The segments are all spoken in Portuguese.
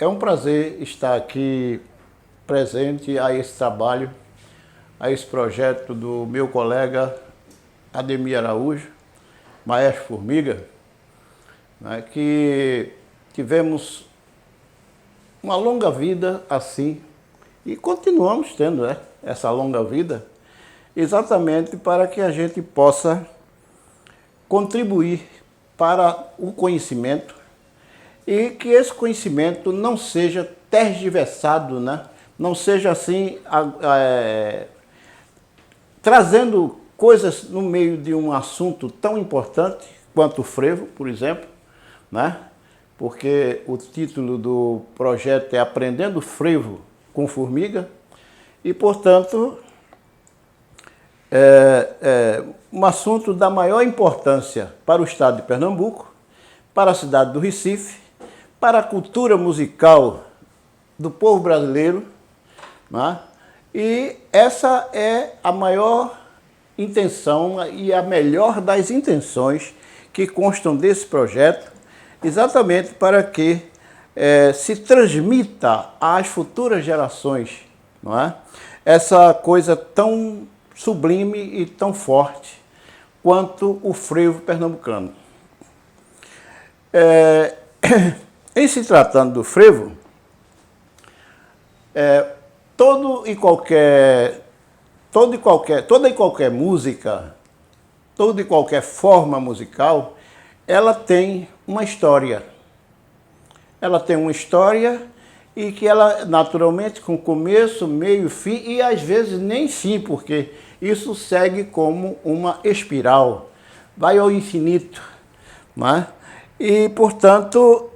É um prazer estar aqui presente a esse trabalho, a esse projeto do meu colega Ademir Araújo, Maestro Formiga, né, que tivemos uma longa vida assim e continuamos tendo, né, essa longa vida, exatamente para que a gente possa contribuir para o conhecimento e que esse conhecimento não seja tergiversado, né? Não seja assim, trazendo coisas no meio de um assunto tão importante quanto o frevo, por exemplo, né? Porque o título do projeto é Aprendendo Frevo com Formiga e, portanto, um assunto da maior importância para o estado de Pernambuco, para a cidade do Recife, para a cultura musical do povo brasileiro, né? E essa é a maior intenção e a melhor das intenções que constam desse projeto, exatamente para que se transmita às futuras gerações, não é? Essa coisa tão sublime e tão forte quanto o frevo pernambucano. Em se tratando do frevo, toda e qualquer música, toda e qualquer forma musical, ela tem uma história. Ela tem uma história e que ela, naturalmente, com começo, meio, fim e às vezes nem fim, porque isso segue como uma espiral, vai ao infinito, né? E, portanto,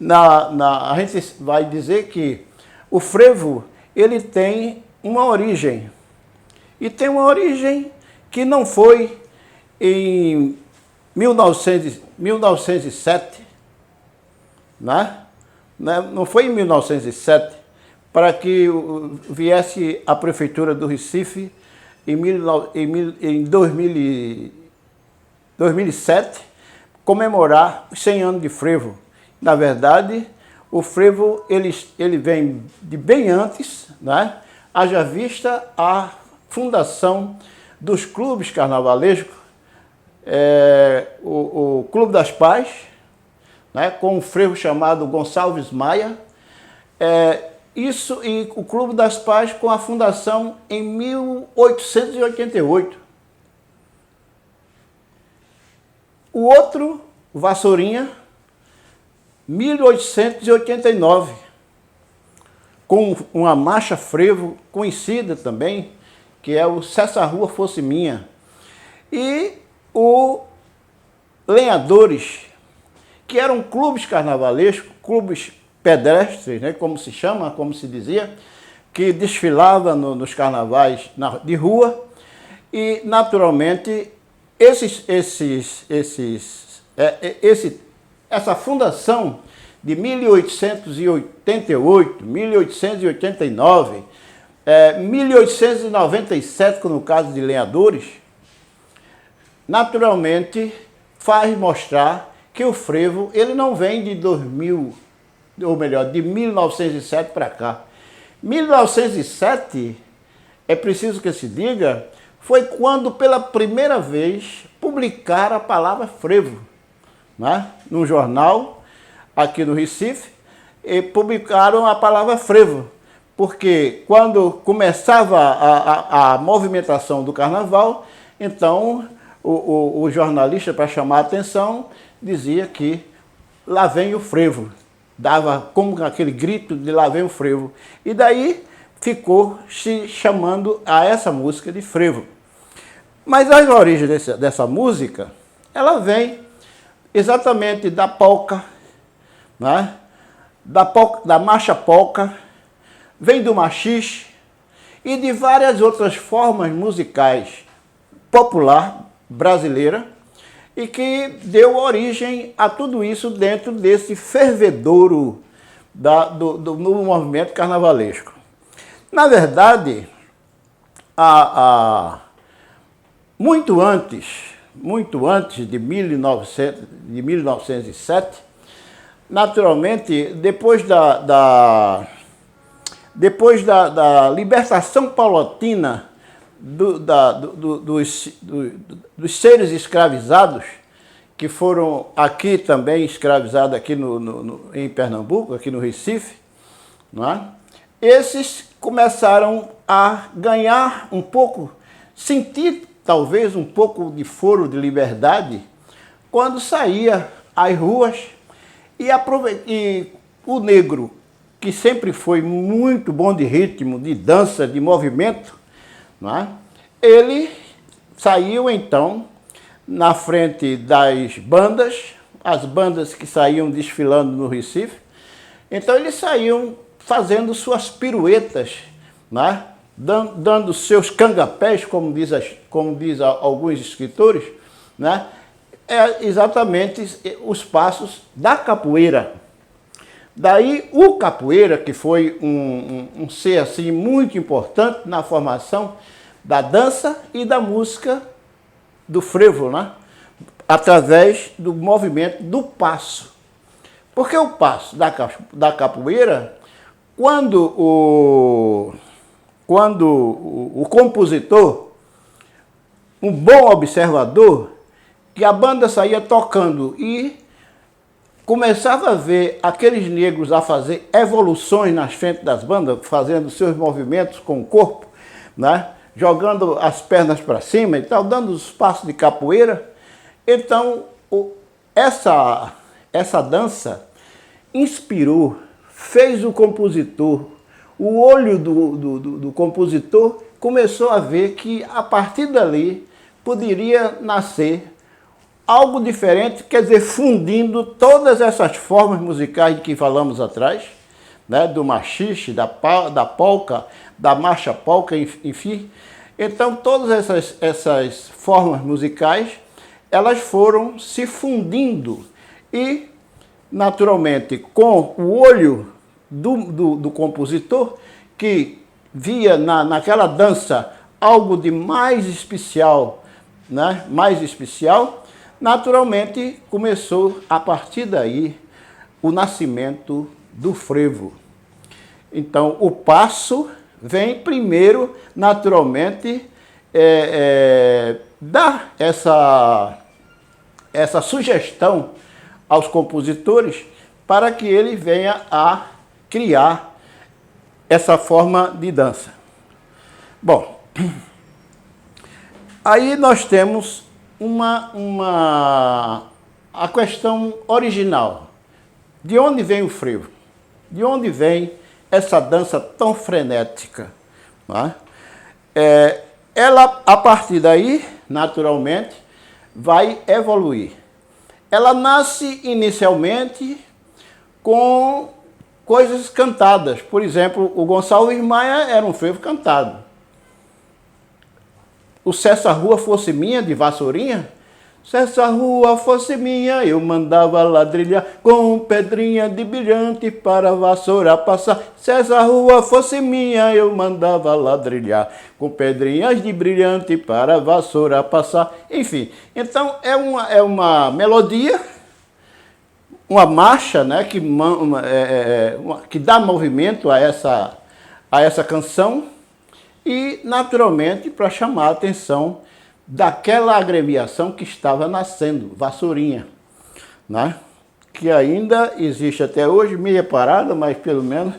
a gente vai dizer que o frevo, ele tem uma origem. E tem uma origem que não foi em 1907, né? Não foi em 1907 para que viesse a Prefeitura do Recife em 2007 comemorar os 100 anos de frevo. Na verdade, o frevo ele vem de bem antes, né? Haja vista a fundação dos clubes carnavalescos, o Clube das Paz, né? Com um frevo chamado Gonçalves Maia, isso e o Clube das Paz com a fundação em 1888. O outro, Vassourinha, 1889, com uma marcha frevo conhecida também, que é o Se Essa Rua Fosse Minha. E o Lenhadores, que eram clubes carnavalescos, clubes pedestres, né, como se chama, como se dizia, que desfilava nos carnavais de rua e, naturalmente, essa fundação de 1888, 1889, 1897, no caso de Lenhadores, naturalmente faz mostrar que o frevo ele não vem de 2000, ou melhor, de 1907 para cá. 1907, é preciso que se diga, foi quando pela primeira vez publicaram a palavra frevo, né? Num jornal aqui no Recife, e publicaram a palavra frevo, porque quando começava a movimentação do carnaval, então o jornalista, para chamar a atenção, dizia que lá vem o frevo, dava como aquele grito de lá vem o frevo, e daí ficou se chamando a essa música de frevo. Mas a origem dessa música, ela vem exatamente da polca, né? Da marcha polca, vem do machixe e de várias outras formas musicais popular brasileira e que deu origem a tudo isso dentro desse fervedouro do movimento carnavalesco. Na verdade, muito antes de 1907, naturalmente, depois da libertação paulatina dos seres escravizados, que foram aqui também escravizados aqui em Pernambuco, aqui no Recife, não é? Esses começaram a ganhar um pouco, sentir talvez um pouco de foro de liberdade, quando saía às ruas e o negro, que sempre foi muito bom de ritmo, de dança, de movimento, não é? Ele saiu então na frente das bandas, as bandas que saíam desfilando no Recife. Então eles saíam fazendo suas piruetas, né? Dando seus cangapés, como diz alguns escritores, né? É exatamente os passos da capoeira. Daí o capoeira, que foi um ser assim muito importante na formação da dança e da música do frevo, né? Através do movimento do passo. Porque o passo da capoeira, quando o compositor, um bom observador, que a banda saía tocando e começava a ver aqueles negros a fazer evoluções nas frentes das bandas, fazendo seus movimentos com o corpo, né? Jogando as pernas para cima e tal, dando os passos de capoeira. Então, essa dança inspirou, fez o compositor, o olho do compositor começou a ver que a partir dali poderia nascer algo diferente, quer dizer, fundindo todas essas formas musicais de que falamos atrás, né, do machixe, da polca, da marcha polca, enfim. Então, todas essas formas musicais, elas foram se fundindo e, naturalmente, com o olho do compositor, que via naquela dança algo de mais especial, né, naturalmente começou, a partir daí, o nascimento do frevo. Então, o passo vem primeiro, naturalmente, dar essa sugestão aos compositores para que ele venha a criar essa forma de dança. Bom, aí nós temos a questão original. De onde vem o frevo? De onde vem essa dança tão frenética? Não é? Ela, a partir daí, naturalmente, vai evoluir. Ela nasce inicialmente com coisas cantadas. Por exemplo, o Gonçalves Maia era um frevo cantado. O Se Essa Rua Fosse Minha, de Vassourinha, se essa rua fosse minha, eu mandava ladrilhar com pedrinha de brilhante para a vassoura passar. Se essa rua fosse minha, eu mandava ladrilhar com pedrinhas de brilhante para a vassoura passar. Enfim, então é uma melodia, uma marcha, né, que dá movimento a essa canção e, naturalmente, para chamar a atenção daquela agremiação que estava nascendo, Vassourinha, né? Que ainda existe até hoje, meia parada, mas pelo menos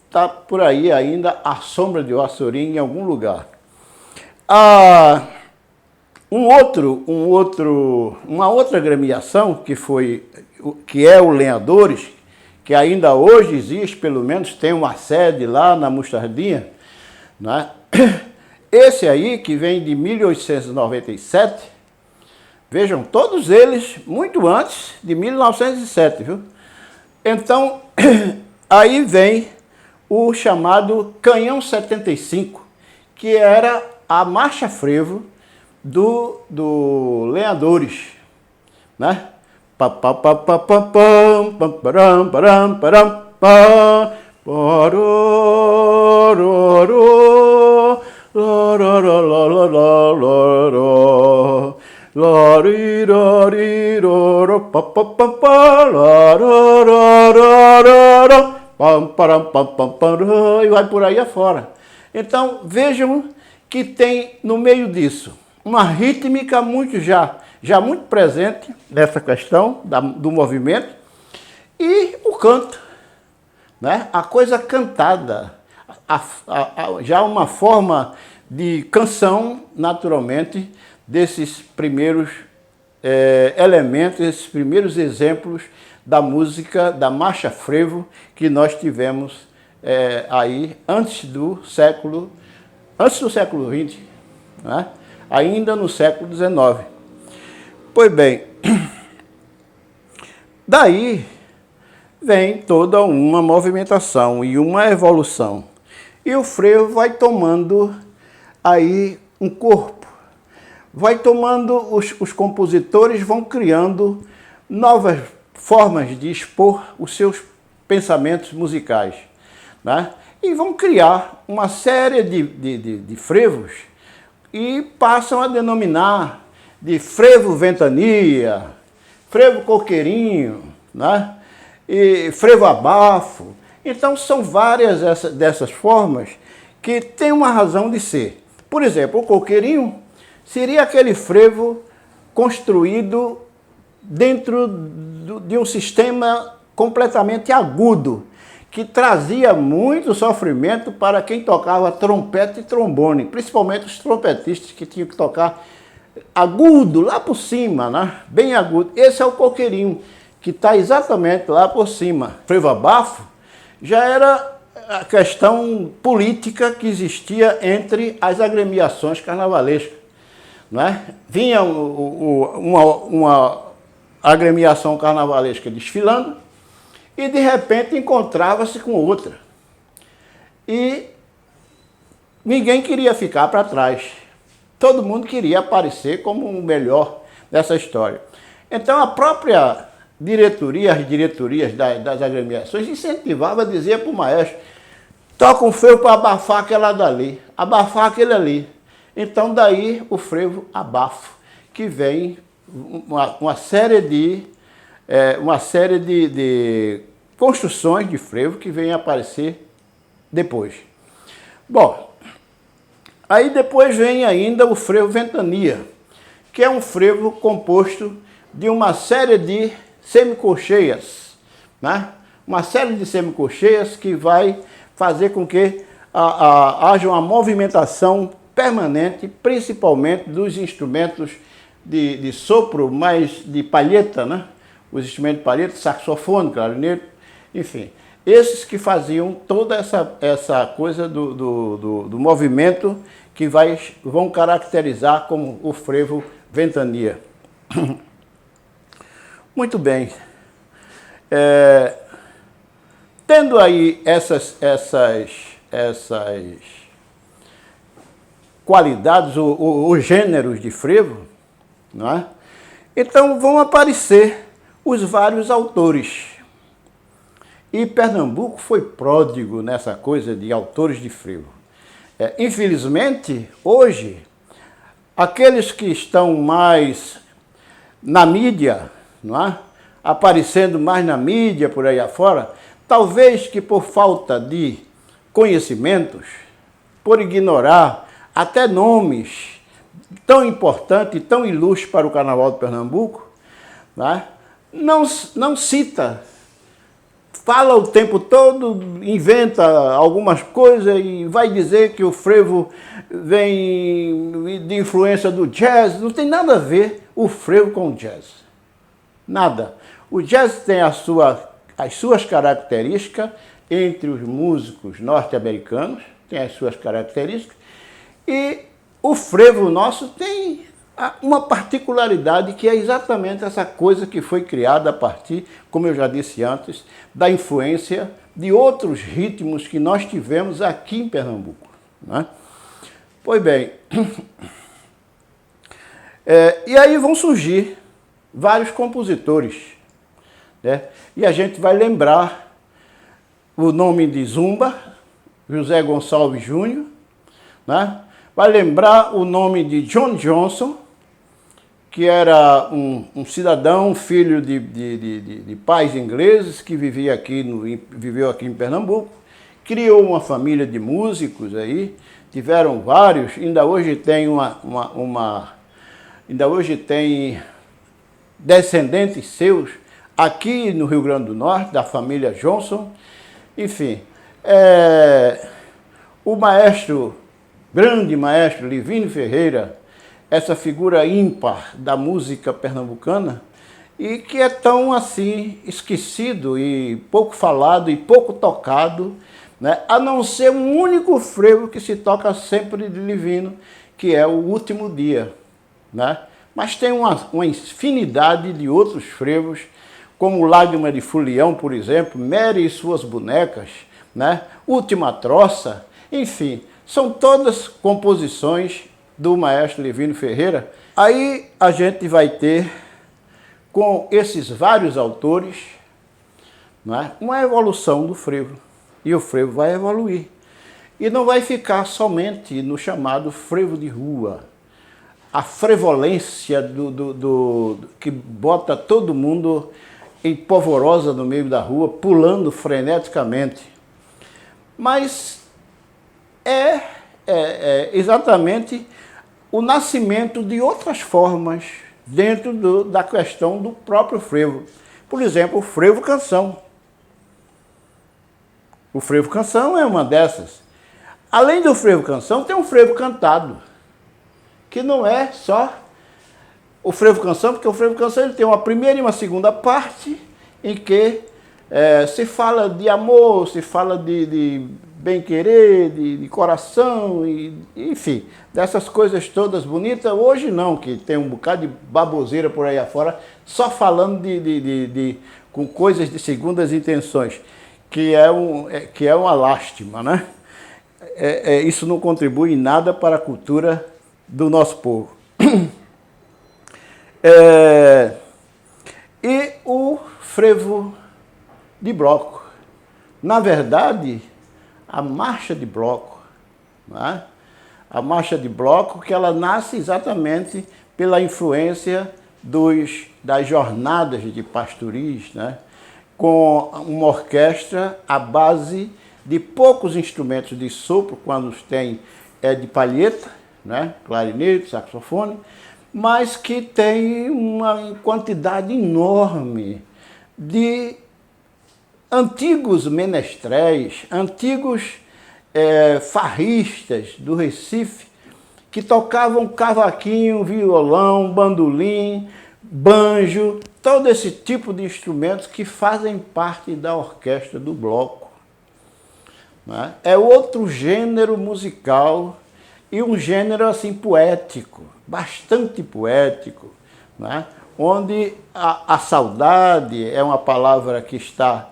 está por aí ainda a sombra de Vassourinha em algum lugar. Uma outra agremiação que é o Lenhadores, que ainda hoje existe, pelo menos tem uma sede lá na Mostardinha, né? Esse aí, que vem de 1897, vejam, todos eles muito antes de 1907, viu? Então, aí vem o chamado Canhão 75, que era a marcha frevo do Lenhadores, né? pam, param, pam, pam, pam, e vai por aí afora. Então, vejam que tem no meio disso uma rítmica já muito presente nessa questão do movimento e o canto, né? A coisa cantada, já uma forma de canção, naturalmente, desses primeiros elementos, esses primeiros exemplos da música, da marcha frevo que nós tivemos aí antes do século XX, né? Ainda no século XIX. Pois bem, daí vem toda uma movimentação e uma evolução. E o frevo vai tomando aí um corpo, vai tomando, os compositores vão criando novas formas de expor os seus pensamentos musicais, né? E vão criar uma série de frevos e passam a denominar de frevo ventania, frevo coqueirinho, né? E frevo abafo. Então são várias dessas formas que têm uma razão de ser. Por exemplo, o coqueirinho seria aquele frevo construído dentro de um sistema completamente agudo, que trazia muito sofrimento para quem tocava trompete e trombone, principalmente os trompetistas que tinham que tocar agudo, lá por cima, né? Bem agudo. Esse é o coqueirinho, que está exatamente lá por cima. Frevo abafo já era a questão política que existia entre as agremiações carnavalescas, né? Vinha uma agremiação carnavalesca desfilando e de repente encontrava-se com outra. E ninguém queria ficar para trás. Todo mundo queria aparecer como o melhor dessa história. Então a própria diretoria, as diretorias das agremiações incentivavam, dizia para o maestro: toca um frevo para abafar aquela dali, abafar aquele ali. Então daí o frevo abafo, que vem uma série de construções de frevo que vem aparecer depois. Bom, aí depois vem ainda o frevo ventania, que é um frevo composto de uma série de semicolcheias, né? Uma série de semicolcheias que vai fazer com que haja uma movimentação permanente, principalmente dos instrumentos de sopro, mas de palheta, né? Os instrumentos de palheta, saxofone, clarinete, enfim. Esses que faziam toda essa coisa do movimento que vão caracterizar como o frevo ventania. Muito bem. Tendo aí essas qualidades, os gêneros de frevo, não é? Então vão aparecer os vários autores. E Pernambuco foi pródigo nessa coisa de autores de frevo. Infelizmente, hoje, aqueles que estão mais na mídia, não é? Aparecendo mais na mídia por aí afora, talvez que por falta de conhecimentos, por ignorar até nomes tão importantes e tão ilustres para o Carnaval de Pernambuco, não cita, fala o tempo todo, inventa algumas coisas e vai dizer que o frevo vem de influência do jazz. Não tem nada a ver o frevo com o jazz. Nada. O jazz tem as suas características entre os músicos norte-americanos, tem as suas características, e o frevo nosso tem uma particularidade que é exatamente essa coisa que foi criada a partir, como eu já disse antes, da influência de outros ritmos que nós tivemos aqui em Pernambuco, né? Pois bem, e aí vão surgir vários compositores, né? E a gente vai lembrar o nome de Zumba, José Gonçalves Júnior, né? Vai lembrar o nome de John Johnson, que era um cidadão, filho de pais ingleses, que viveu aqui em Pernambuco, criou uma família de músicos aí, tiveram vários, ainda hoje tem ainda hoje tem descendentes seus aqui no Rio Grande do Norte, da família Johnson. Enfim, o grande maestro Livínio Ferreira, essa figura ímpar da música pernambucana, e que é tão assim esquecido e pouco falado e pouco tocado, né? A não ser um único frevo que se toca sempre de Livínio, que é o Último Dia, né? Mas tem uma infinidade de outros frevos, como Lágrima de Fulião, por exemplo, Mary e Suas Bonecas, né? Última Troça, enfim, são todas composições do maestro Livínio Ferreira. Aí a gente vai ter, com esses vários autores, né, uma evolução do frevo. E o frevo vai evoluir. E não vai ficar somente no chamado frevo de rua. A frevolência que bota todo mundo em polvorosa no meio da rua, pulando freneticamente. Mas é exatamente o nascimento de outras formas dentro da questão do próprio frevo. Por exemplo, o frevo canção. O frevo canção é uma dessas. Além do frevo canção, tem um frevo cantado, que não é só o frevo canção, porque o frevo canção ele tem uma primeira e uma segunda parte em que se fala de amor, se fala de bem-querer, de coração, enfim, dessas coisas todas bonitas. Hoje não, que tem um bocado de baboseira por aí afora, só falando com coisas de segundas intenções, que é uma lástima, né? Isso não contribui em nada para a cultura do nosso povo. E o frevo de bloco. Na verdade, a marcha de bloco, né? A marcha de bloco, que ela nasce exatamente pela influência das jornadas de pastoris, né? Com uma orquestra à base de poucos instrumentos de sopro, quando tem de palheta, né? Clarinete, saxofone, mas que tem uma quantidade enorme de antigos menestréis, antigos farristas do Recife, que tocavam cavaquinho, violão, bandolim, banjo, todo esse tipo de instrumentos que fazem parte da orquestra do bloco. Né? É outro gênero musical e um gênero assim poético, bastante poético, né? Onde a saudade é uma palavra que está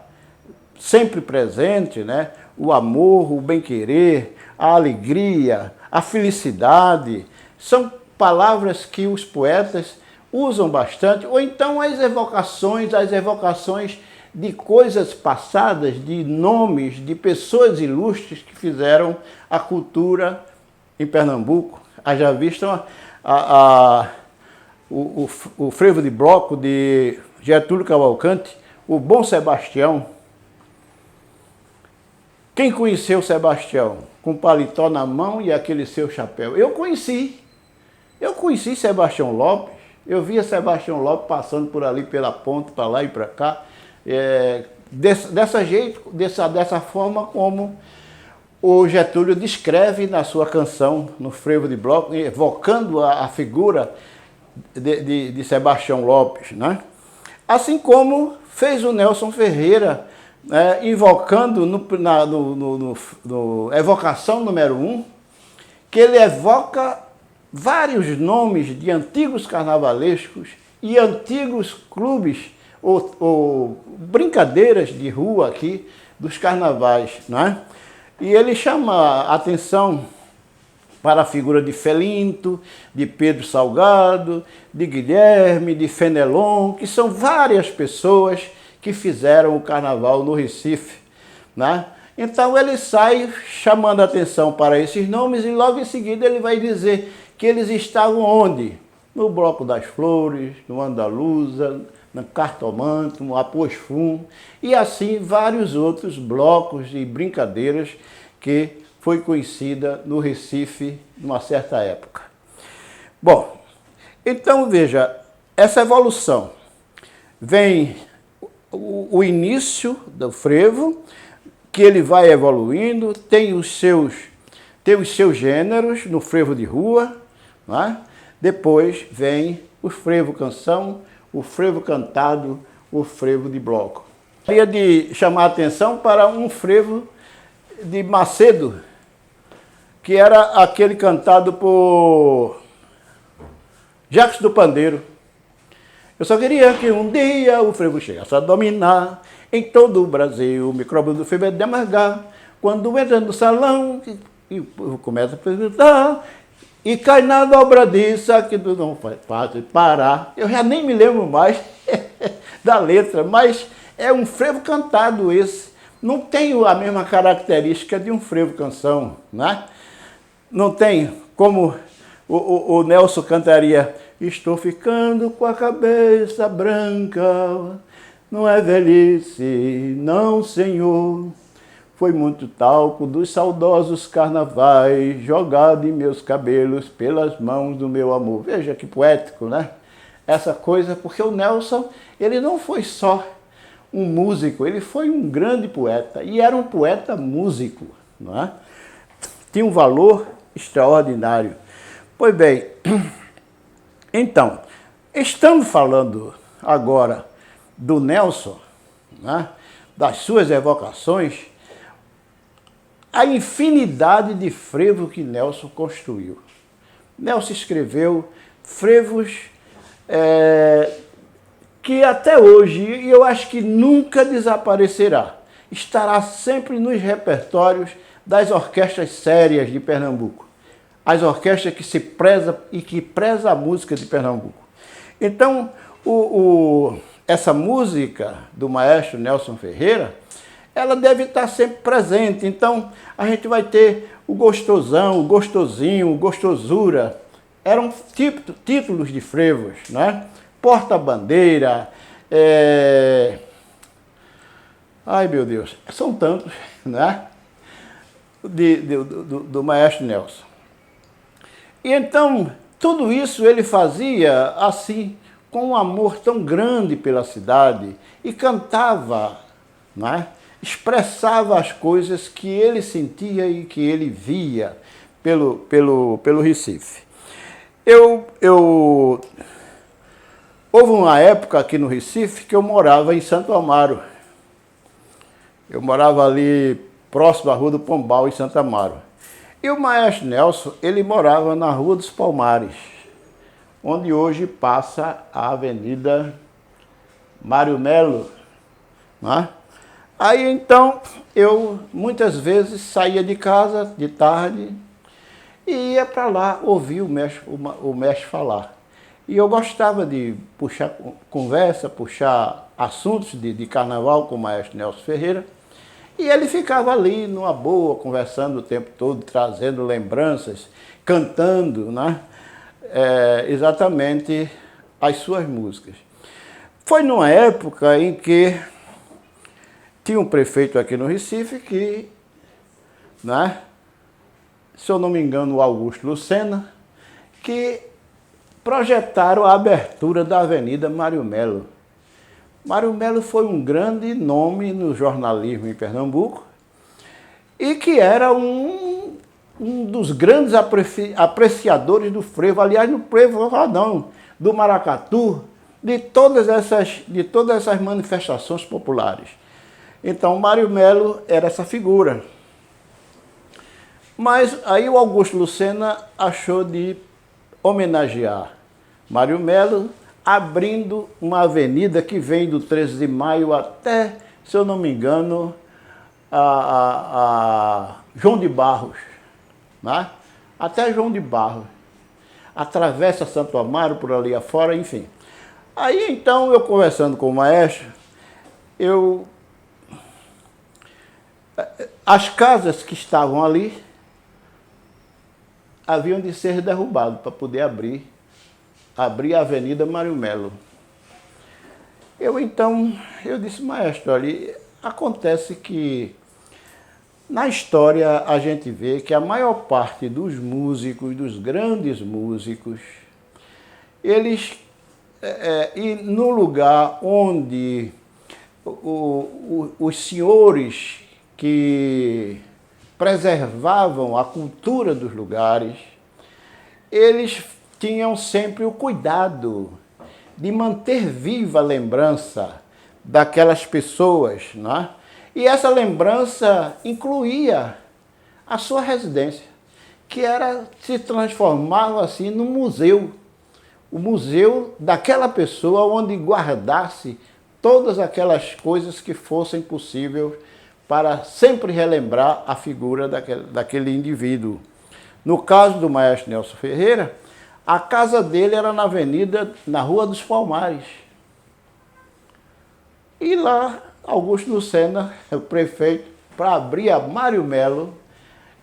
sempre presente, né? O amor, o bem-querer, a alegria, a felicidade, são palavras que os poetas usam bastante, ou então as evocações de coisas passadas, de nomes, de pessoas ilustres que fizeram a cultura em Pernambuco. Haja vista o frevo de bloco de Getúlio Cavalcante, o Bom Sebastião. Quem conheceu Sebastião? Com paletó na mão e aquele seu chapéu. Eu conheci Sebastião Lopes. Eu via Sebastião Lopes passando por ali pela ponte, para lá e para cá. Dessa forma como o Getúlio descreve na sua canção, no frevo de bloco, evocando a figura de Sebastião Lopes, né? Assim como fez o Nelson Ferreira, invocando no Evocação número 1, que ele evoca vários nomes de antigos carnavalescos e antigos clubes ou brincadeiras de rua aqui dos carnavais, né? E ele chama a atenção para a figura de Felinto, de Pedro Salgado, de Guilherme, de Fenelon, que são várias pessoas que fizeram o carnaval no Recife, né? Então ele sai chamando a atenção para esses nomes e logo em seguida ele vai dizer que eles estavam onde? no Bloco das Flores, no Andaluza, no Cartomante, no Após-Fum, e assim vários outros blocos e brincadeiras que foi conhecida no Recife numa certa época. Bom, então veja, essa evolução vem o início do frevo, que ele vai evoluindo, tem os seus gêneros no frevo de rua, não é? Depois vem o frevo canção, o frevo cantado, o frevo de bloco. Gostaria de chamar a atenção para um frevo de Macedo, que era aquele cantado por Jacques do Pandeiro. Eu só queria que um dia o frevo chegasse a dominar em todo o Brasil, o micróbio do frevo é de amargar. Quando entra no salão, e o povo começa a perguntar, e cai na dobradiça que tu não faz parar. Eu já nem me lembro mais da letra, mas é um frevo cantado esse. Não tem a mesma característica de um frevo canção, né? Não tem como o Nelson cantaria: estou ficando com a cabeça branca, não é velhice, não, senhor. Foi muito talco dos saudosos carnavais, jogado em meus cabelos pelas mãos do meu amor. Veja que poético, né? Essa coisa, porque o Nelson, ele não foi só um músico, ele foi um grande poeta, e era um poeta músico, não é? Tinha um valor extraordinário. Pois bem, então, estamos falando agora do Nelson, né? Das suas evocações, a infinidade de frevos que Nelson construiu. Nelson escreveu frevos que até hoje, e eu acho que nunca desaparecerá, estará sempre nos repertórios das orquestras sérias de Pernambuco, as orquestras que se preza e que preza a música de Pernambuco. Então, essa música do maestro Nelson Ferreira, ela deve estar sempre presente. Então, a gente vai ter o gostosão, o gostosinho, o gostosura. Eram títulos de frevos, né? Porta-bandeira, ai meu Deus, são tantos, né? Do maestro Nelson. E então, tudo isso ele fazia assim, com um amor tão grande pela cidade, e cantava, né? Expressava as coisas que ele sentia e que ele via pelo Recife. Houve uma época aqui no Recife que eu morava em Santo Amaro. Eu morava ali próximo à Rua do Pombal, em Santo Amaro. E o maestro Nelson, ele morava na Rua dos Palmares, onde hoje passa a Avenida Mário Melo, né? Aí então, eu muitas vezes saía de casa de tarde e ia para lá ouvir o mestre falar. E eu gostava de puxar conversa, puxar assuntos de carnaval com o maestro Nelson Ferreira. E ele ficava ali numa boa, conversando o tempo todo, trazendo lembranças, cantando, né? Exatamente as suas músicas. Foi numa época em que tinha um prefeito aqui no Recife que, né, se eu não me engano, o Augusto Lucena, que projetaram a abertura da Avenida Mário Melo. Mário Melo foi um grande nome no jornalismo em Pernambuco e que era um dos grandes apreciadores do frevo, aliás, do frevo rodão, do maracatu, de todas essas manifestações populares. Então, Mário Melo era essa figura. Mas aí o Augusto Lucena achou de homenagear Mário Melo, abrindo uma avenida que vem do 13 de maio até, se eu não me engano, a João de Barros, né? Até João de Barros. Atravessa Santo Amaro por ali afora, enfim. Aí então, eu conversando com o maestro, as casas que estavam ali haviam de ser derrubadas para poder abrir abrir a Avenida Mário Melo. Eu disse, maestro, olha, acontece que na história a gente vê que a maior parte dos músicos, dos grandes músicos, eles, e no lugar onde os senhores que preservavam a cultura dos lugares, eles tinham sempre o cuidado de manter viva a lembrança daquelas pessoas, né? E essa lembrança incluía a sua residência, que se transformava assim num museu, o museu daquela pessoa onde guardasse todas aquelas coisas que fossem possíveis para sempre relembrar a figura daquele indivíduo. No caso do maestro Nelson Ferreira, a casa dele era na Rua dos Palmares. E lá, Augusto Lucena, o prefeito, para abrir a Mário Melo,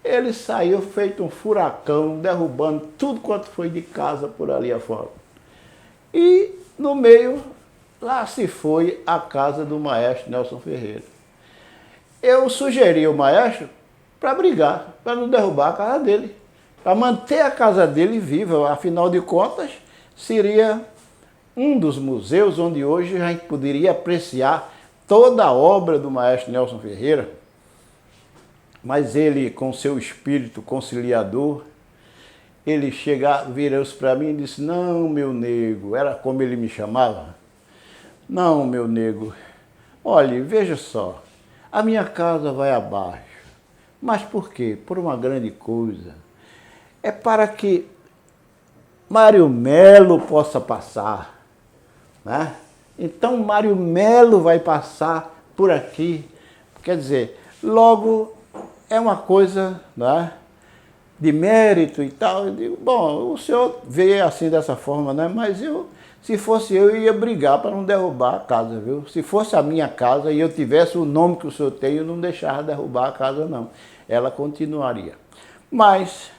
ele saiu feito um furacão, derrubando tudo quanto foi de casa por ali afora. E no meio, lá se foi a casa do maestro Nelson Ferreira. Eu sugeri ao maestro para brigar, para não derrubar a casa dele, para manter a casa dele viva. Afinal de contas, seria um dos museus onde hoje a gente poderia apreciar toda a obra do maestro Nelson Ferreira. Mas ele, com seu espírito conciliador, ele virou-se para mim e disse, não, meu nego, era como ele me chamava, não, meu nego, olhe, veja só, a minha casa vai abaixo. Mas por quê? Por uma grande coisa. É para que Mário Melo possa passar, né? Então Mário Melo vai passar por aqui. Quer dizer, logo é uma coisa, né, de mérito e tal. Eu digo, bom, o senhor vê assim dessa forma, né? Mas se fosse eu ia brigar para não derrubar a casa, viu? Se fosse a minha casa e eu tivesse o nome que o senhor tem, eu não deixava derrubar a casa, não. Ela continuaria. Mas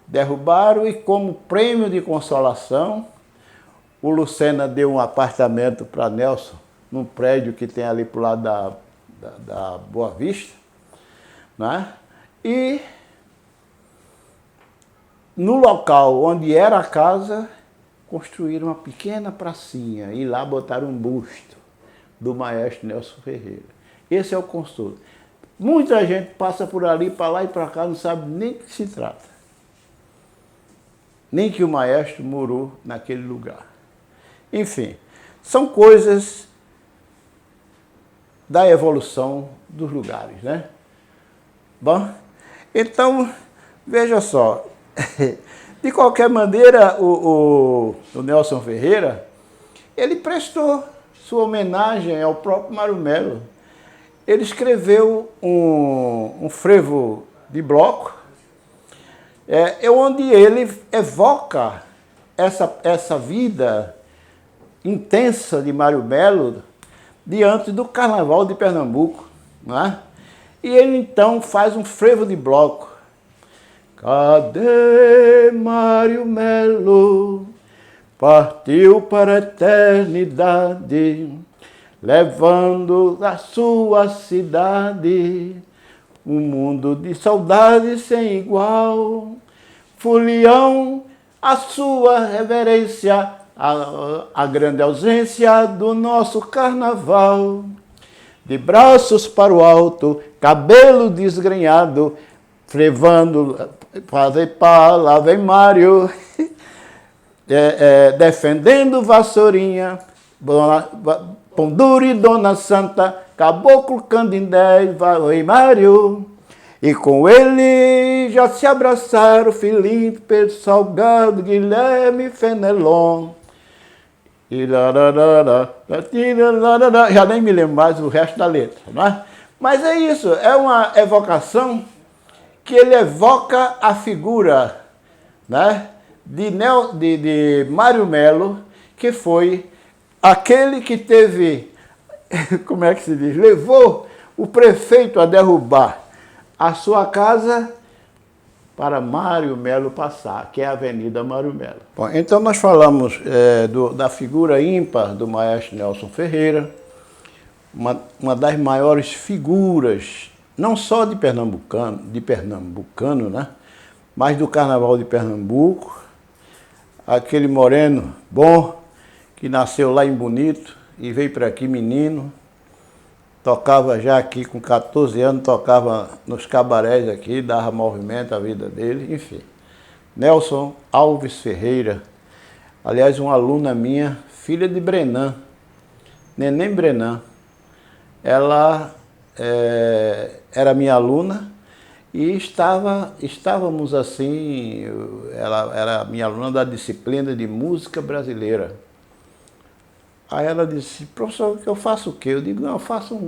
derrubaram e, como prêmio de consolação, o Lucena deu um apartamento para Nelson, num prédio que tem ali para o lado da Boa Vista, né? E no local onde era a casa, construíram uma pequena pracinha e lá botaram um busto do maestro Nelson Ferreira. Esse é o consolo. Muita gente passa por ali, para lá e para cá, não sabe nem do que se trata. Nem que o maestro morou naquele lugar. Enfim, são coisas da evolução dos lugares, né? Bom, então, veja só, de qualquer maneira, o Nelson Ferreira, ele prestou sua homenagem ao próprio Mário Melo. Ele escreveu um frevo de bloco, onde ele evoca essa vida intensa de Mário Melo diante do Carnaval de Pernambuco, não é? E ele então faz um frevo de bloco. Cadê Mário Melo? Partiu para a eternidade, levando a sua cidade um mundo de saudade sem igual. Folião, a sua reverência, a grande ausência do nosso carnaval. De braços para o alto, cabelo desgrenhado, frevando, fazer lá vem Mário, defendendo Vassourinha, Ponduri, Dona Santa, Caboclo, Candindé, vai Mário. E com ele já se abraçaram Felipe, Pedro Salgado, Guilherme, Fenelon. E já nem me lembro mais o resto da letra, não é? Mas é isso, é uma evocação que ele evoca a figura, né, de Mário Melo, que foi aquele que teve, como é que se diz, levou o prefeito a derrubar a sua casa para Mário Melo passar, que é a Avenida Mário Melo. Bom, então nós falamos da figura ímpar do maestro Nelson Ferreira, uma das maiores figuras, não só de pernambucano, né? Mas do Carnaval de Pernambuco, aquele moreno bom, que nasceu lá em Bonito e veio para aqui menino, tocava já aqui com 14 anos, tocava nos cabarés aqui, dava movimento à vida dele, enfim. Nelson Alves Ferreira, aliás, uma aluna minha, filha de Brenan, Neném Brenan. Ela era minha aluna e estávamos assim, ela era minha aluna da disciplina de música brasileira. Aí ela disse, professor, que eu faço o quê? Eu digo, não, eu faço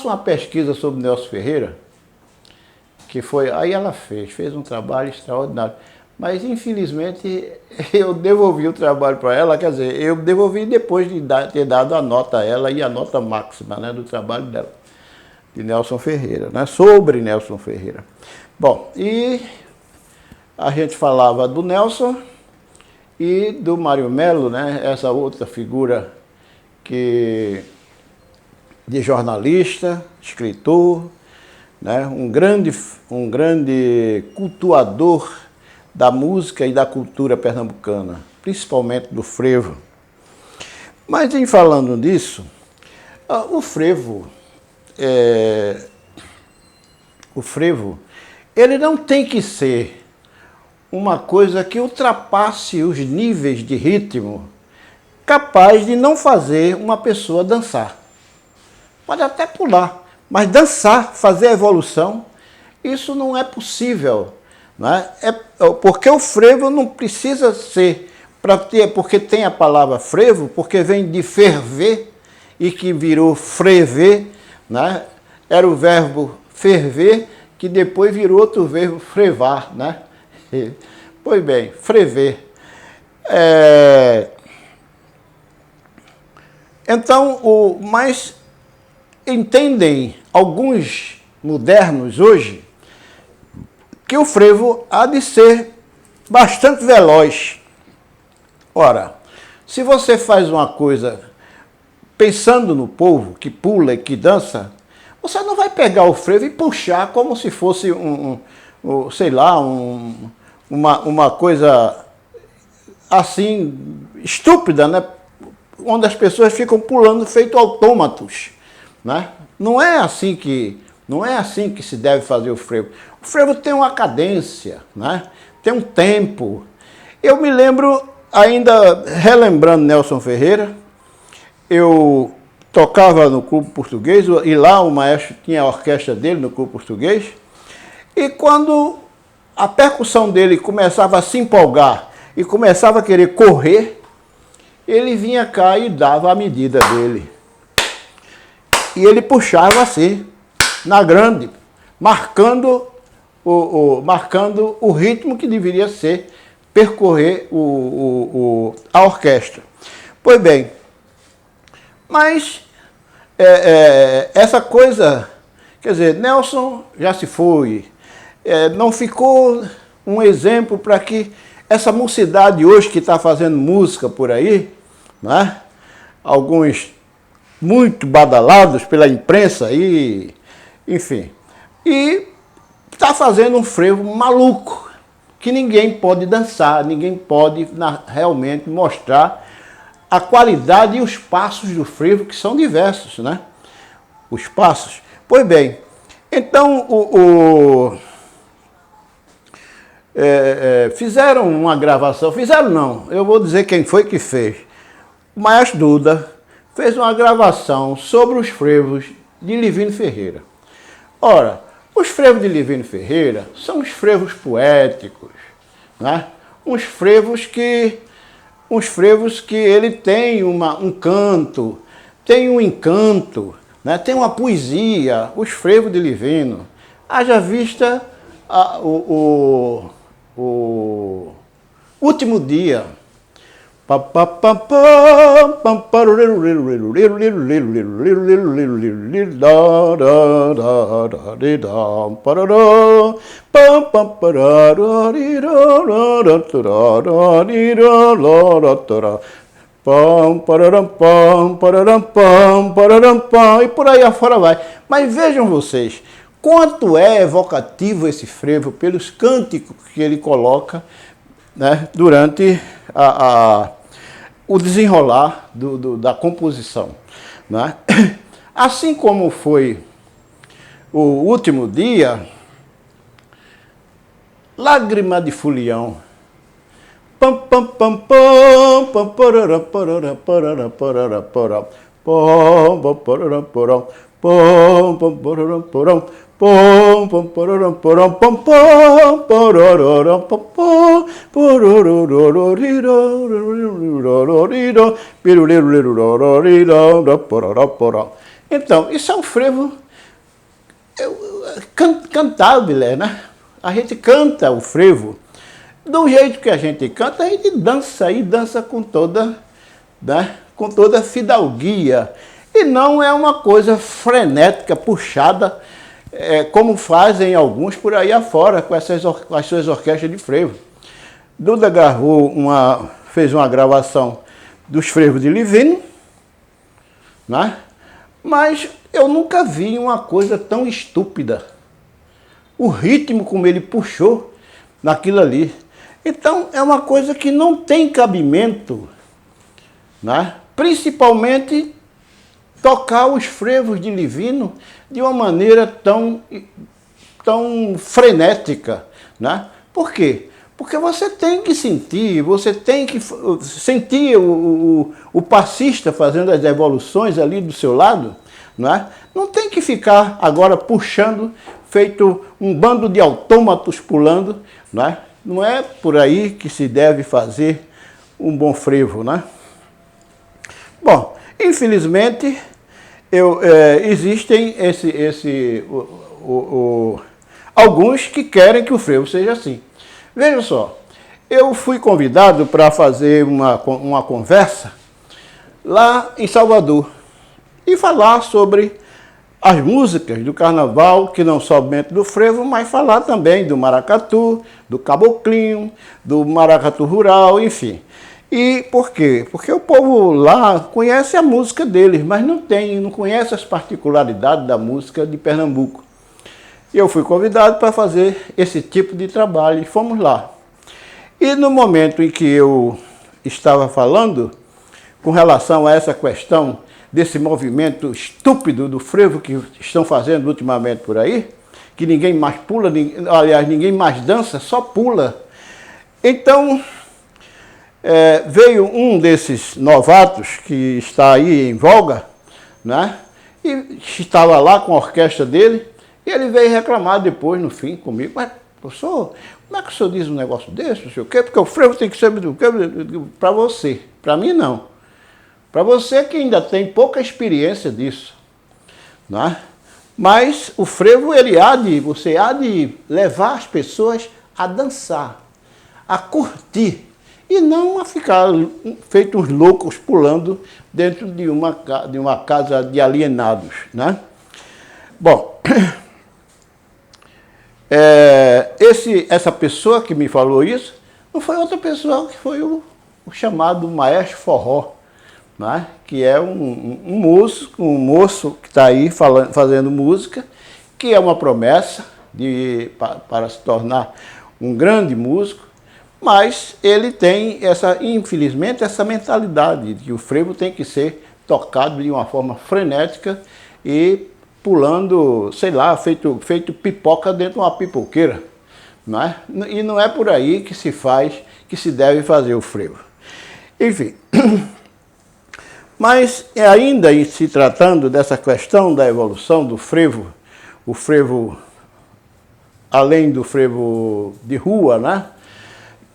uma pesquisa sobre Nelson Ferreira, que foi, aí ela fez um trabalho extraordinário. Mas, infelizmente, eu devolvi o trabalho para ela, quer dizer, eu devolvi depois de ter dado a nota a ela e a nota máxima, né, do trabalho dela, de Nelson Ferreira, né, sobre Nelson Ferreira. Bom, e a gente falava do Nelson e do Mário Melo, né, essa outra figura de jornalista, escritor, né, um grande cultuador da música e da cultura pernambucana, principalmente do frevo. Mas em falando nisso, o frevo, ele não tem que ser uma coisa que ultrapasse os níveis de ritmo capaz de não fazer uma pessoa dançar. Pode até pular, mas dançar, fazer a evolução, isso não é possível. Né? Porque o frevo não precisa ser, porque tem a palavra frevo, porque vem de ferver e que virou frever, né? Era o verbo ferver, que depois virou outro verbo frevar. Né? Pois bem, frever. Então, mas entendem alguns modernos hoje que o frevo há de ser bastante veloz. Ora, se você faz uma coisa pensando no povo que pula e que dança, você não vai pegar o frevo e puxar como se fosse sei lá, uma coisa assim, estúpida, né? Onde as pessoas ficam pulando feito autômatos, né? Não é assim que se deve fazer o frevo. O frevo tem uma cadência, né? Tem um tempo. Eu me lembro, ainda relembrando Nelson Ferreira, eu tocava no Clube Português, e lá o maestro tinha a orquestra dele no Clube Português, e quando a percussão dele começava a se empolgar e começava a querer correr, ele vinha cá e dava a medida dele. E ele puxava assim, na grande, marcando o ritmo que deveria ser percorrer a orquestra. Pois bem, mas essa coisa, quer dizer, Nelson já se foi, não ficou um exemplo para que essa mocidade hoje que está fazendo música por aí, né? Alguns muito badalados pela imprensa aí, enfim, e está fazendo um frevo maluco, que ninguém pode dançar, ninguém pode realmente mostrar a qualidade e os passos do frevo, que são diversos, né? Os passos. Pois bem, então fizeram uma gravação, fizeram não, eu vou dizer quem foi que fez. O maestro Duda fez uma gravação sobre os frevos de Livino Ferreira. Ora, os frevos de Livino Ferreira são os frevos poéticos, né? Uns frevos que ele tem um canto, tem um encanto, né? Tem uma poesia, os frevos de Livino. Haja vista o último dia. E por aí afora vai. Mas vejam vocês, quanto é evocativo esse frevo pelos cânticos que ele coloca, né, durante o desenrolar da composição, né? Assim como foi o último dia, Lágrima de Fulião. Pam pam pam pam pam parara parara parara parara para pam pam parara parara pam pam parara parara pam pam parara parara pam pam parara pam pam parara. Então, isso é um frevo cantável, né? A gente canta o frevo. Do jeito que a gente canta, a gente dança e dança com toda, né, com toda fidalguia. E não é uma coisa frenética, puxada, como fazem alguns por aí afora, com as suas orquestras de frevo. Duda gravou fez uma gravação dos frevos de Livino, né? Mas eu nunca vi uma coisa tão estúpida. O ritmo como ele puxou naquilo ali. Então, é uma coisa que não tem cabimento, né? Principalmente tocar os frevos de Livino de uma maneira tão frenética, né? Por quê? Porque você tem que sentir, o passista fazendo as evoluções ali do seu lado, né? Não tem que ficar agora puxando, feito um bando de autômatos pulando, né? Não é por aí que se deve fazer um bom frevo, né? Bom, infelizmente, existem alguns que querem que o frevo seja assim. Veja só, eu fui convidado para fazer uma conversa lá em Salvador e falar sobre as músicas do carnaval, que não somente do frevo, mas falar também do maracatu, do caboclinho, do maracatu rural, enfim. E por quê? Porque o povo lá conhece a música deles, mas não conhece as particularidades da música de Pernambuco. E eu fui convidado para fazer esse tipo de trabalho e fomos lá. E no momento em que eu estava falando com relação a essa questão desse movimento estúpido do frevo que estão fazendo ultimamente por aí, que ninguém mais pula, aliás, ninguém mais dança, só pula. Então, veio um desses novatos que está aí em voga, né? E estava lá com a orquestra dele, e ele veio reclamar depois, no fim, comigo: mas, professor, como é que o senhor diz um negócio desse, não sei o quê? Porque o frevo tem que ser para você, para mim não. Para você que ainda tem pouca experiência disso, né? Mas o frevo, você há de levar as pessoas a dançar, a curtir, e não a ficar feitos loucos pulando dentro de uma casa de alienados, né? Bom, essa pessoa que me falou isso não foi outra pessoa, que foi o chamado Maestro Forró, né? Que é um moço que está aí fazendo música, que é uma promessa para se tornar um grande músico, mas ele tem, infelizmente, essa mentalidade de que o frevo tem que ser tocado de uma forma frenética e pulando, sei lá, feito pipoca dentro de uma pipoqueira, né? E não é por aí que se deve fazer o frevo. Enfim, mas ainda se tratando dessa questão da evolução do frevo, o frevo, além do frevo de rua, né?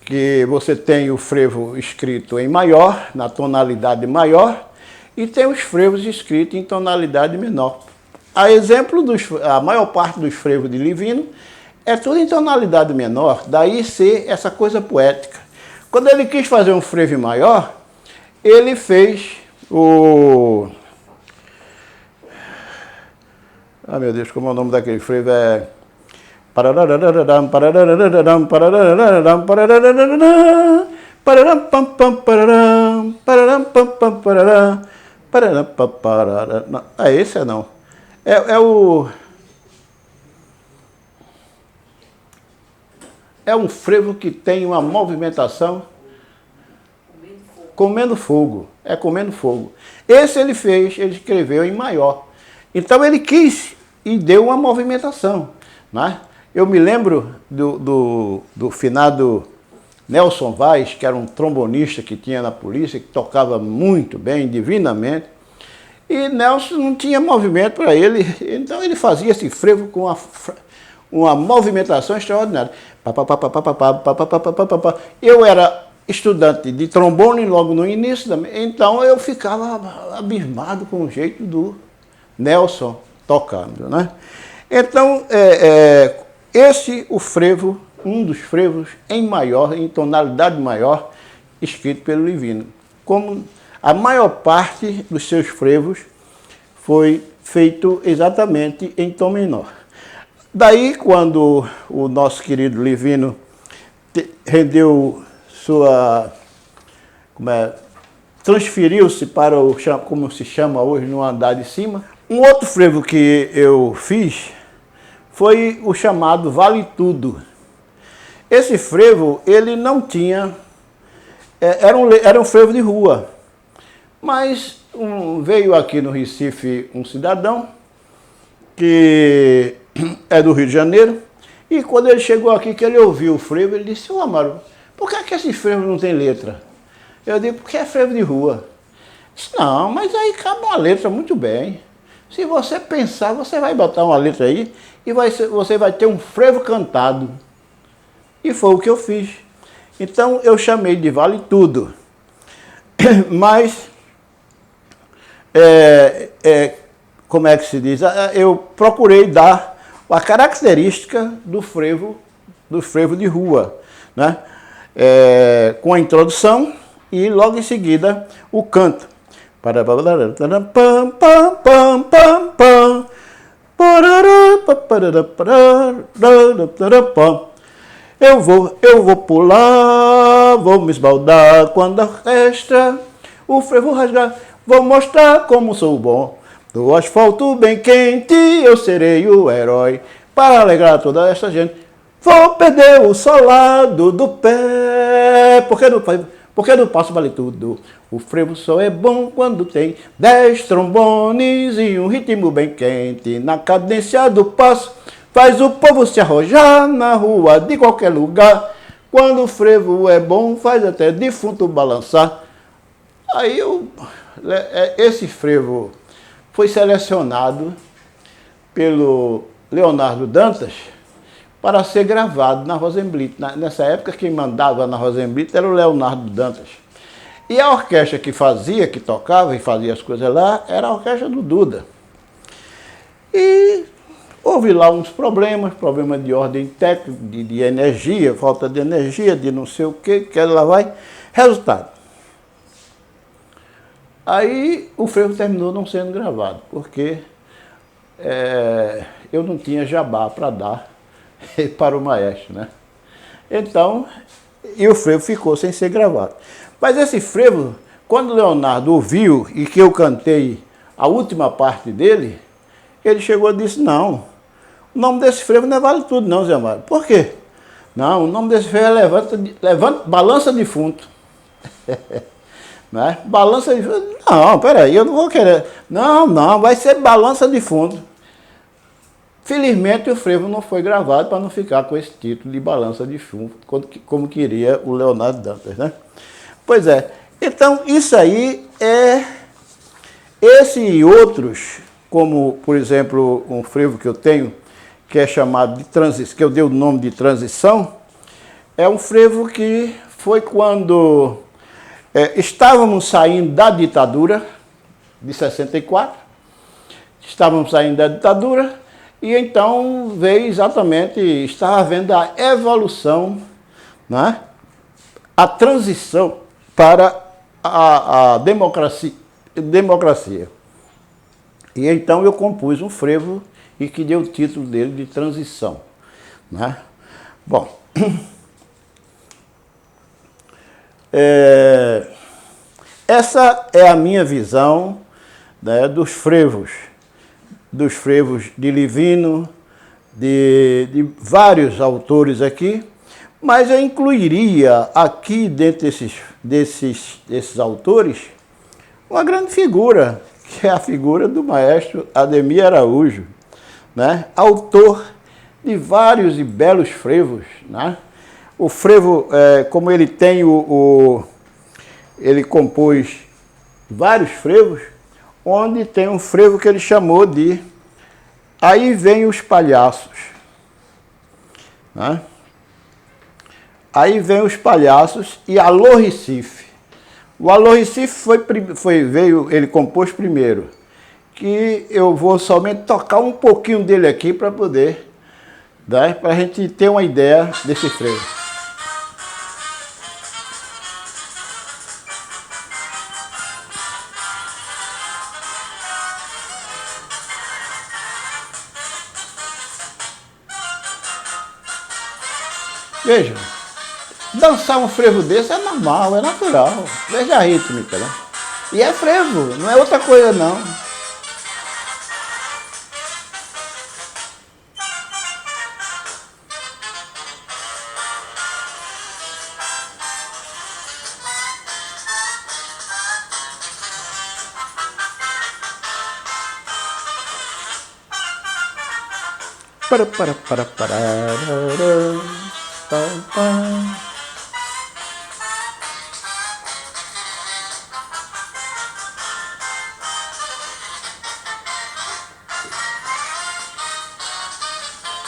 Que você tem o frevo escrito em maior, na tonalidade maior, e tem os frevos escritos em tonalidade menor. A exemplo a maior parte dos frevos de Livino é tudo em tonalidade menor, daí ser essa coisa poética. Quando ele quis fazer um frevo maior, ele fez o... Ah, meu Deus, como é o nome daquele frevo? É... Não, esse é não. É o... É um frevo que tem uma movimentação... Comendo fogo. É comendo fogo. Esse ele fez, ele escreveu em maior. Então ele quis e deu uma movimentação, né? Eu me lembro do finado Nelson Vaz, que era um trombonista que tinha na polícia, que tocava muito bem, divinamente. E Nelson não tinha movimento para ele, então ele fazia esse frevo com uma movimentação extraordinária. Eu era estudante de trombone logo no início, então eu ficava abismado com o jeito do Nelson tocando, né? Então, o frevo, um dos frevos em maior, em tonalidade maior, escrito pelo Livino. Como a maior parte dos seus frevos foi feito exatamente em tom menor. Daí, quando o nosso querido Livino rendeu sua... transferiu-se para o, como se chama hoje, no andar de cima. Um outro frevo que eu fiz foi o chamado Vale Tudo. Esse frevo, ele não tinha... Era um frevo de rua. Mas veio aqui no Recife um cidadão, que é do Rio de Janeiro, e quando ele chegou aqui, que ele ouviu o frevo, ele disse: "Ô Amaro, por que esse frevo não tem letra?" Eu digo: "Porque é frevo de rua." Disse: "Não, mas aí cabe uma letra muito bem. Se você pensar, você vai botar uma letra aí e você vai ter um frevo cantado." E foi o que eu fiz. Então eu chamei de Vale Tudo. Mas, como é que se diz? Eu procurei dar a característica do frevo de rua, né? Com a introdução e logo em seguida o canto. Eu vou pular, vou me esbaldar quando a orquestra o frevo rasgar, vou mostrar como sou bom. Do asfalto bem quente eu serei o herói para alegrar toda esta gente. Vou perder o solado do pé, porque no passo vale tudo. O frevo só é bom quando tem 10 trombones e um ritmo bem quente. Na cadência do passo faz o povo se arrojar na rua de qualquer lugar. Quando o frevo é bom, faz até defunto balançar. Aí esse frevo foi selecionado pelo Leonardo Dantas para ser gravado na Rosenblit. Nessa época, quem mandava na Rosenblit era o Leonardo Dantas. E a orquestra que tocava e fazia as coisas lá, era a orquestra do Duda. E houve lá uns problemas de ordem técnica, de energia, falta de energia, de não sei o que ela vai. Resultado. Aí o frevo terminou não sendo gravado, porque eu não tinha jabá para dar para o maestro, né? Então, e o frevo ficou sem ser gravado. Mas esse frevo, quando o Leonardo ouviu e que eu cantei a última parte dele, ele chegou e disse: "Não, o nome desse frevo não é Vale Tudo não, Zé Mário." "Por quê?" "Não, o nome desse frevo é Balança Defunto." Né? Balança Defunto. "Não, peraí, eu não vou querer." Não, vai ser Balança Defunto." Felizmente o frevo não foi gravado para não ficar com esse título de Balança Defunto, como queria o Leonardo Dantas, né? Pois é, então isso aí esse e outros, como por exemplo um frevo que eu tenho, que é chamado de transição, que eu dei o nome de Transição, é um frevo que foi quando estávamos saindo da ditadura de 64, estávamos saindo da ditadura, e então veio exatamente, estava havendo a evolução, né? A transição para a democracia. E então eu compus um frevo e que deu o título dele de Transição, né? Bom, essa é a minha visão, né, dos frevos de Livino, de vários autores aqui, mas eu incluiria aqui, dentro desses autores, uma grande figura, que é a figura do maestro Ademir Araújo, né? Autor de vários e belos frevos, né? O frevo, como ele tem ele compôs vários frevos, onde tem um frevo que ele chamou de Aí Vem os Palhaços, né? Aí Vem os Palhaços e Alô Recife. O Alô Recife ele compôs primeiro, que eu vou somente tocar um pouquinho dele aqui para poder, né, para a gente ter uma ideia desse frevo. Veja, dançar um frevo desse é normal, é natural. Veja a rítmica, né? E é frevo, não é outra coisa não.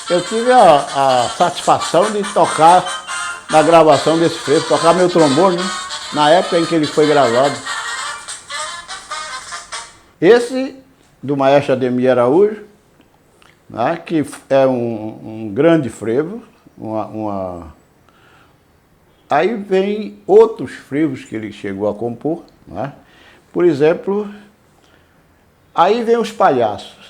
Eu tive a satisfação de tocar na gravação desse frevo, tocar meu trombone, né? Na época em que ele foi gravado. Esse, do maestro Ademir Araújo, né, que é um grande frevo. Aí vem outros frevos que ele chegou a compor, né? Por exemplo, Aí Vem os Palhaços.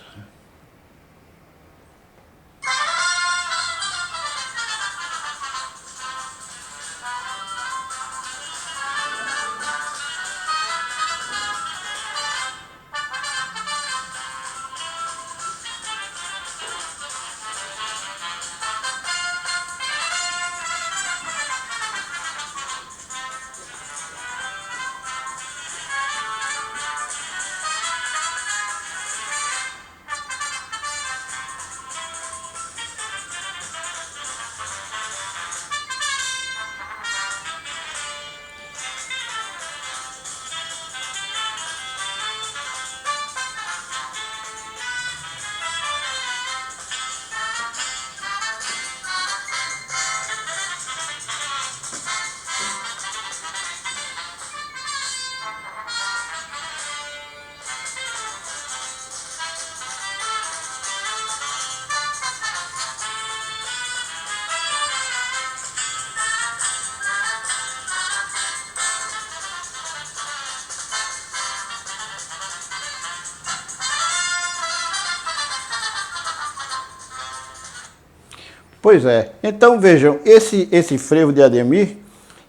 Pois é. Então vejam, esse frevo de Ademir,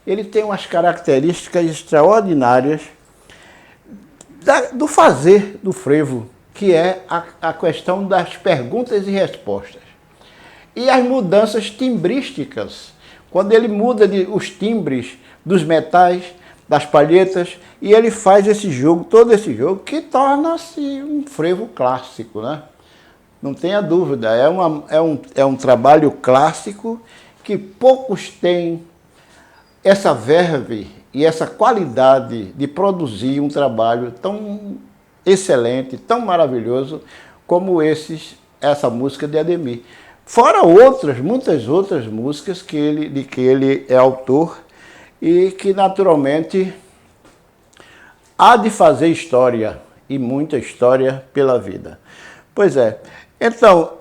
ele tem umas características extraordinárias do fazer do frevo, que é a questão das perguntas e respostas. E as mudanças timbrísticas, quando ele muda os timbres dos metais, das palhetas, e ele faz esse jogo, todo esse jogo, que torna-se um frevo clássico, né? Não tenha dúvida, é um trabalho clássico que poucos têm essa verve e essa qualidade de produzir um trabalho tão excelente, tão maravilhoso como essa música de Ademir. Fora muitas outras músicas de que ele é autor e que naturalmente há de fazer história, e muita história pela vida. Pois é. Então,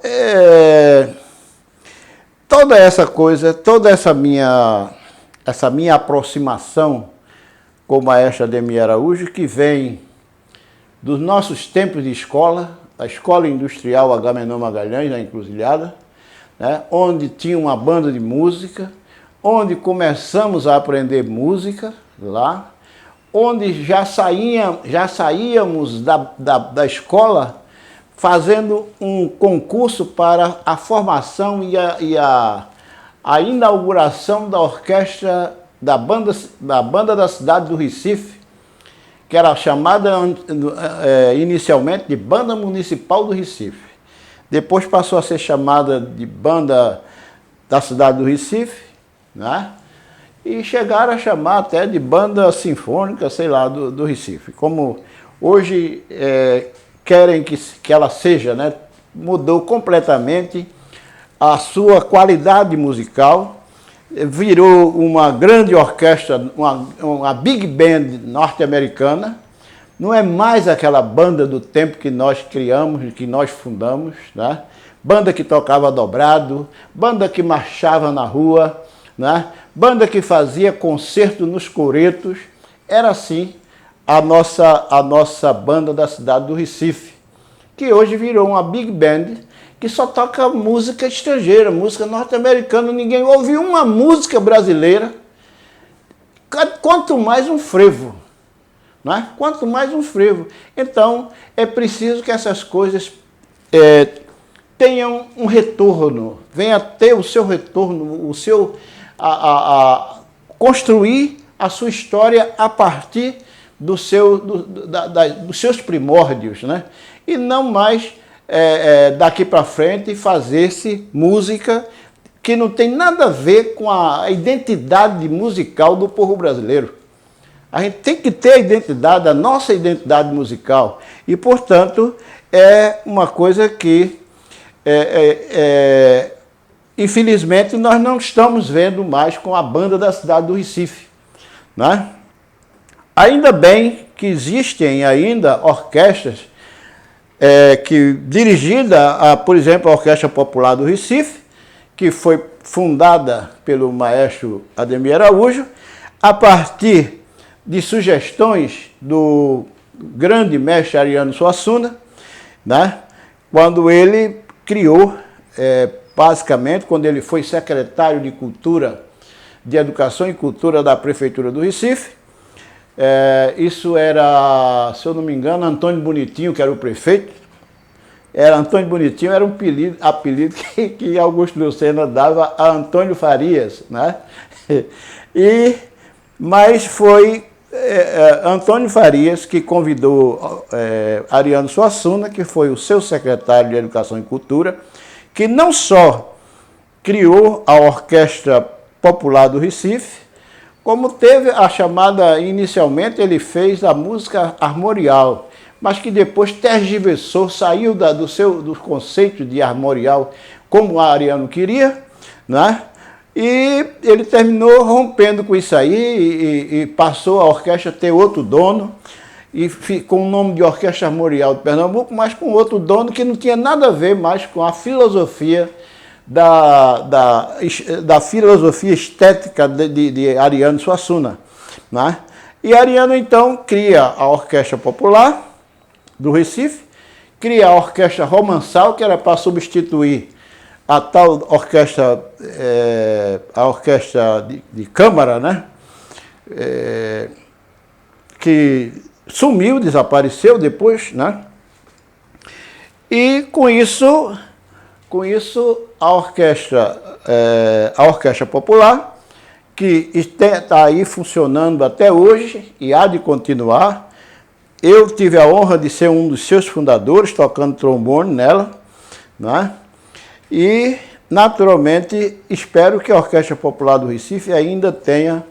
toda essa coisa, toda essa minha aproximação com o maestro Ademir Araújo, que vem dos nossos tempos de escola, a Escola Industrial Agamenon Magalhães, na Encruzilhada, né, onde tinha uma banda de música, onde começamos a aprender música lá, onde já saíamos da escola fazendo um concurso para a formação e a inauguração da orquestra da banda da cidade do Recife, que era chamada inicialmente de Banda Municipal do Recife. Depois passou a ser chamada de Banda da cidade do Recife, né? E chegaram a chamar até de Banda Sinfônica, sei lá, do Recife. Como hoje querem que ela seja, né? Mudou completamente a sua qualidade musical, virou uma grande orquestra, uma big band norte-americana. Não é mais aquela banda do tempo que nós criamos, que nós fundamos, né? Banda que tocava dobrado, banda que marchava na rua, né? Banda que fazia concerto nos coretos. Era assim a nossa banda da cidade do Recife, que hoje virou uma big band que só toca música estrangeira, música norte-americana. Ninguém ouve uma música brasileira, quanto mais um frevo. Né? Quanto mais um frevo. Então, é preciso que essas coisas tenham um retorno, venha ter o seu retorno, construir a sua história a partir dos seus primórdios, né? E não mais daqui para frente fazer-se música que não tem nada a ver com a identidade musical do povo brasileiro. A gente tem que ter a identidade, a nossa identidade musical. E, portanto, é uma coisa que, infelizmente, nós não estamos vendo mais com a banda da cidade do Recife. Né? Ainda bem que existem ainda orquestras dirigida, por exemplo, a Orquestra Popular do Recife, que foi fundada pelo maestro Ademir Araújo, a partir de sugestões do grande mestre Ariano Suassuna, né? Quando ele criou, basicamente, quando ele foi secretário de Cultura, de Educação e Cultura da Prefeitura do Recife. Isso era, se eu não me engano, Antônio Bonitinho, que era o prefeito. Antônio Bonitinho era um apelido que Augusto Lucena dava a Antônio Farias, né? Mas foi Antônio Farias que convidou Ariano Suassuna, que foi o seu secretário de Educação e Cultura, que não só criou a Orquestra Popular do Recife, como teve a chamada, inicialmente ele fez a música armorial, mas que depois tergiversou, saiu do conceito de armorial como a Ariano queria, né? E ele terminou rompendo com isso aí e passou a orquestra a ter outro dono, e com o nome de Orquestra Armorial de Pernambuco, mas com outro dono que não tinha nada a ver mais com a filosofia da filosofia estética de Ariano Suassuna. Né? E Ariano, então, cria a Orquestra Popular do Recife, cria a Orquestra Romançal, que era para substituir a tal orquestra, a orquestra de câmara, né? Que sumiu, desapareceu depois, né? E com isso a orquestra popular, que está aí funcionando até hoje e há de continuar. Eu tive a honra de ser um dos seus fundadores, tocando trombone nela, né? E, naturalmente, espero que a Orquestra Popular do Recife ainda tenha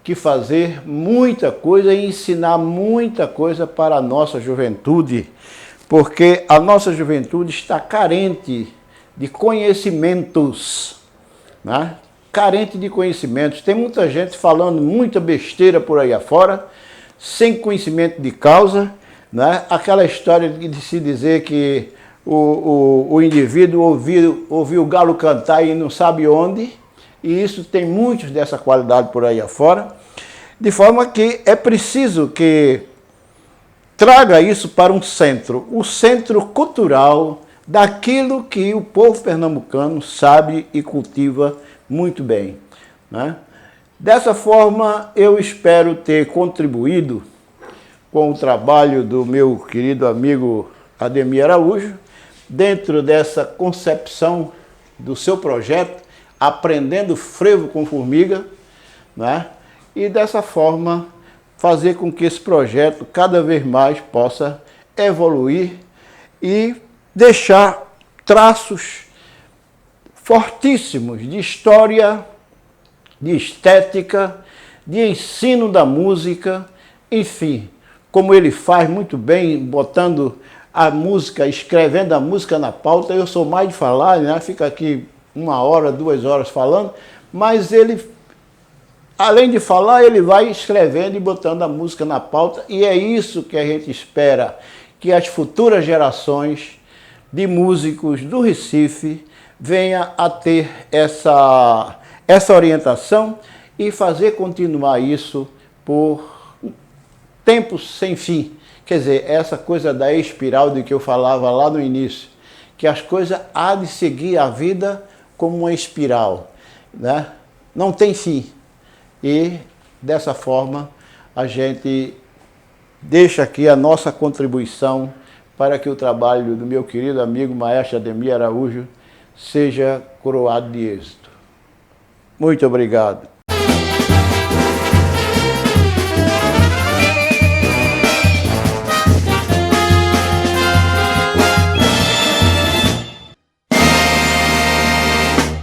que fazer muita coisa e ensinar muita coisa para a nossa juventude, porque a nossa juventude está carente de conhecimentos, né? Carente de conhecimentos. Tem muita gente falando muita besteira por aí afora, sem conhecimento de causa, né? Aquela história de se dizer que o indivíduo ouviu o galo cantar e não sabe onde, e isso tem muitos dessa qualidade por aí afora. De forma que é preciso que traga isso para um centro, o centro cultural daquilo que o povo pernambucano sabe e cultiva muito bem, né? Dessa forma, eu espero ter contribuído com o trabalho do meu querido amigo Ademir Araújo, dentro dessa concepção do seu projeto, Aprendendo Frevo com Formiga, né? E dessa forma fazer com que esse projeto cada vez mais possa evoluir e deixar traços fortíssimos de história, de estética, de ensino da música, enfim, como ele faz muito bem, botando a música, escrevendo a música na pauta. Eu sou mais de falar, né? Fica aqui 1 hora, 2 horas falando, mas ele, além de falar, ele vai escrevendo e botando a música na pauta, e é isso que a gente espera, que as futuras gerações de músicos do Recife venha a ter essa orientação e fazer continuar isso por tempos sem fim. Quer dizer, essa coisa da espiral de que eu falava lá no início, que as coisas há de seguir a vida como uma espiral, né? Não tem fim. E dessa forma a gente deixa aqui a nossa contribuição para que o trabalho do meu querido amigo maestro Ademir Araújo seja coroado de êxito. Muito obrigado.